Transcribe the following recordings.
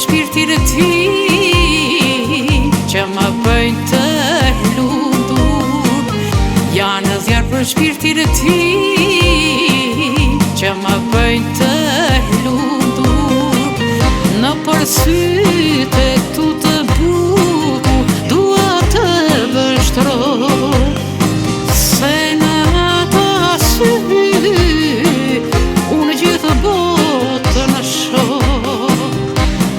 shpirtin e ti që më bëjnë të lumtur. Janë zjarë për shpirtin e ti që më bëjnë të lumtur. Në përsytë e tu të bukur dua të vështroj, se në ata sy unë gjithë botën shoh.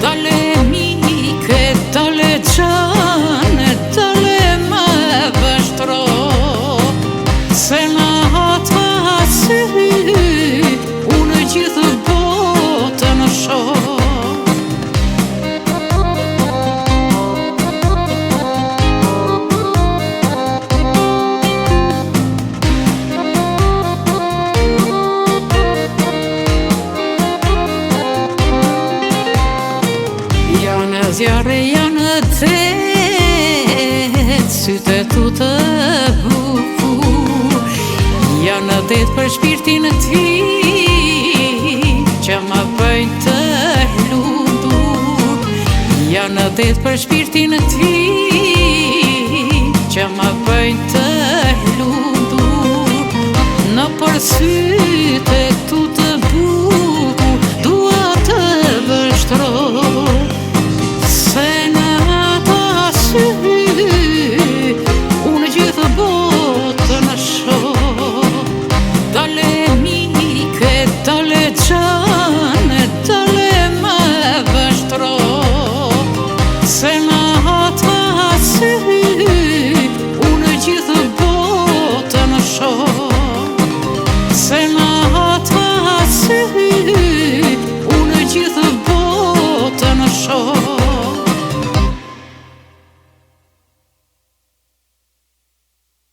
Dale mike, dale gjane, dale më vështro, se në ata sy unë gjithë botën shoh. Zjarë janë det, sytë e tu të bukur. Janë det për shpirtin e ti që më bëjnë të lumtur. Janë det për shpirtin e ti që më bëjnë të lumtur. Në përsytë e tu të